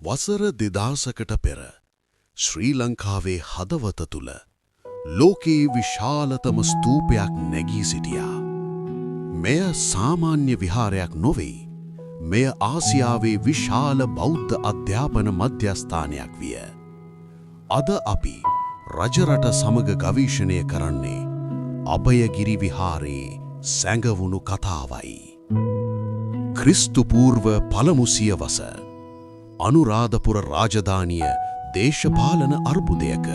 වසර 2000කට පෙර ශ්‍රී ලංකාවේ හදවත තුල ලෝකයේ විශාලතම ස්තූපයක් නැගී සිටියා. මෙය සාමාන්‍ය විහාරයක් නොවේ. මෙය ආසියාවේ විශාල බෞද්ධ අධ්‍යාපන මධ්‍යස්ථානයක් විය. අද අපි රජරට සමග ගවේෂණය කරන්නේ අභයගිරි විහාරයේ සැඟවුණු කතාවයි. ක්‍රිස්තු පූර්ව පළමු සියවස අනුරාධපුර රාජධානිය දේශපාලන අර්බුදයක.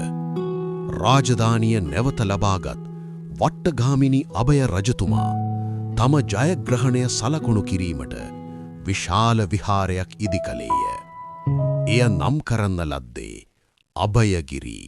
රාජධානිය නැවත ලබාගත් වට්ටගාමිනී අභය රජතුමා තම ජයග්‍රහණය සලකුණු කිරීමට විශාල විහාරයක් ඉදි කළේය. එය නම් කරන්න ලද්දේ අභයගිරි.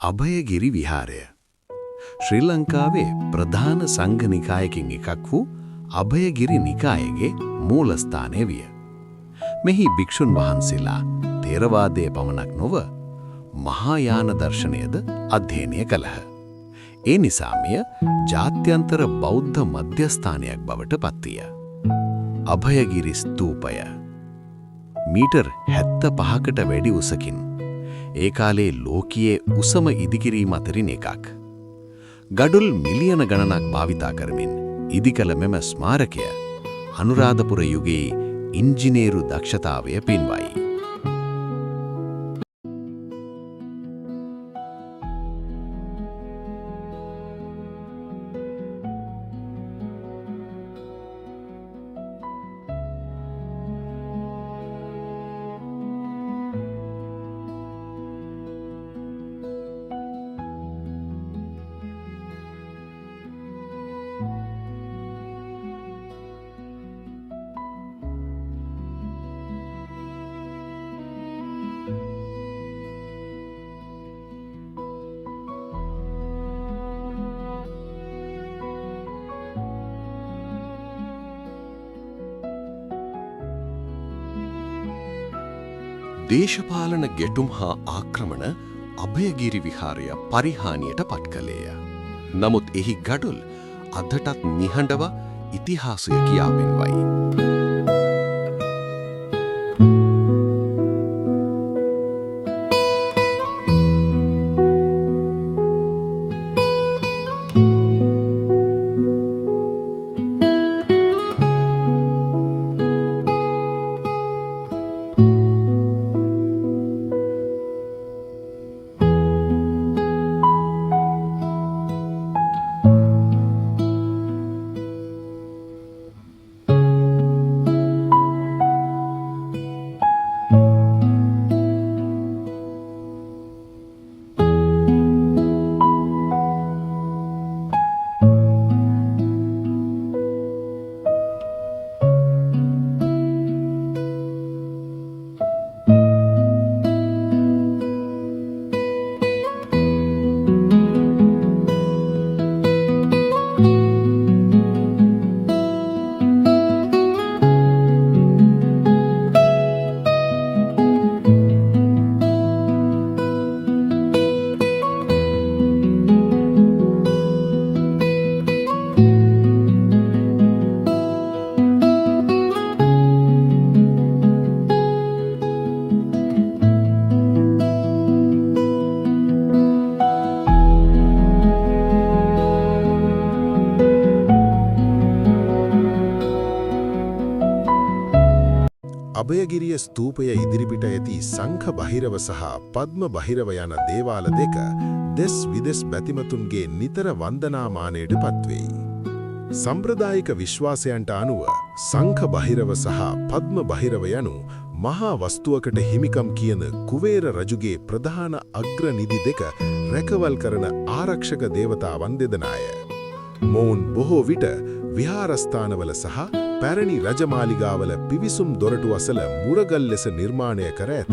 අභයගිරි විහාරය ශ්‍රී ලංකාවේ ප්‍රධාන සංඝ නිකායකින් එකක් වූ අභයගිරි නිකායගේ මූලස්ථානය විය. මෙහි භික්ෂුන් වහන්සේලා ථේරවාදයේ පමණක් නොව මහායාන දර්ශනයද අධ්‍යයනය කළහ. ඒ නිසා මෙය ජාත්‍යන්තර බෞද්ධ මධ්‍යස්ථානයක් බවට පත්විය. අභයගිරි ස්තූපය මීටර් 75කට වැඩි උසකින් ඒ කාලේ ලෝකයේ උසම ඉදිකිරීම අතරින් එකක්. ගඩොල් මිලියන ගණනක් භාවිතා කරමින් ඉදිකළ මෙම ස්මාරකය අනුරාධපුර යුගයේ ඉංජිනේරු දක්ෂතාවය පින්වයි. දේශපාලන ගැටුම් හා ආක්‍රමණ අභයගිරි විහාරය පරිහානියට පත් කළේය. නමුත් එහි ගඩොල් අදටත් නිහඬව ඉතිහාසය කියා පෙන්වයි. අභයගිරිය ස්තූපය ඉදිරිපිට ඇති සංඝ බහිරව සහ පද්ම බහිරව යන දේවාල දෙක දෙස් විදෙස් බැතිමතුන්ගේ නිතර වන්දනාමානයට පත්වෙයි. සම්ප්‍රදායික විශ්වාසයන්ට අනුව සංඝ බහිරව සහ පද්ම බහිරව යනු මහා වස්තුවකට හිමිකම් කියන කුවේර රජුගේ ප්‍රධාන අග්‍රනිධි දෙක රැකවල් කරන ආරක්ෂක දේවතාවන් දෙදෙනාය. මොවුන් බොහෝ විට විහාරස්ථානවල සහ පැරණි රජමාලිගාවල පිවිසුම් දොරටු අසල මුරගල් ලෙස නිර්මාණය කර ඇත.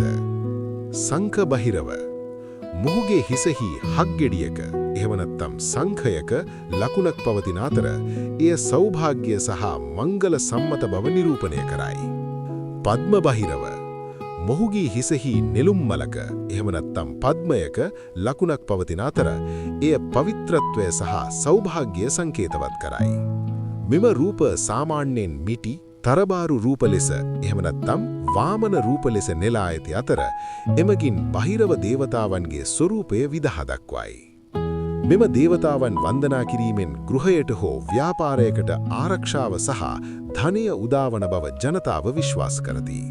සංඝ බහිරව මොහුගේ හිසෙහි හක්ගෙඩියක එහෙම නැත්නම් සංඛයක ලකුණක් පවතින අතර එය සෞභාග්‍ය සහ මංගල සම්මත බව නිරූපණය කරයි. පද්ම බහිරව මොහුගේ හිසෙහි නෙළුම් මලක එහෙම නැත්නම් පද්මයක ලකුණක් පවතින අතර එය පවිත්‍රත්වය සහ සෞභාග්‍ය සංකේතවත් කරයි. මෙම රූප සාමාන්‍යයෙන් මිටි තරබාරු රූප ලෙස එහෙම නැත්නම් වාමන රූප ලෙස නෙලා ඇති අතර එමගින් බහිරව දේවතාවන්ගේ ස්වරූපය විදහා දක්වයි. මෙම දේවතාවන් වන්දනා කිරීමෙන් ගෘහයට හෝ ව්‍යාපාරයකට ආරක්ෂාව සහ ධනය උදාවන බව ජනතාව විශ්වාස කරති.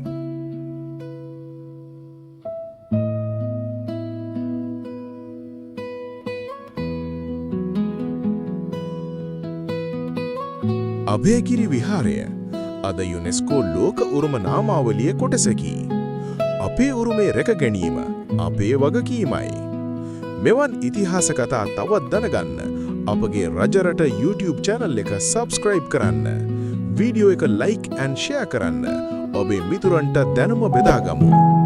අභයගිරි විහාරය අද යුනෙස්කෝ ලෝක උරුම නාමාවලිය කොටසකි. අපේ උරුමය රැක ගැනීම අපේ වගකීමයි. මෙවන් ඉතිහාස කතා තවත් දැනගන්න අපගේ රජරට YouTube channel එක subscribe කරන්න. වීඩියෝ එක like and share කරන්න. ඔබේ මිතුරන්ට දැනුම බෙදාගමු.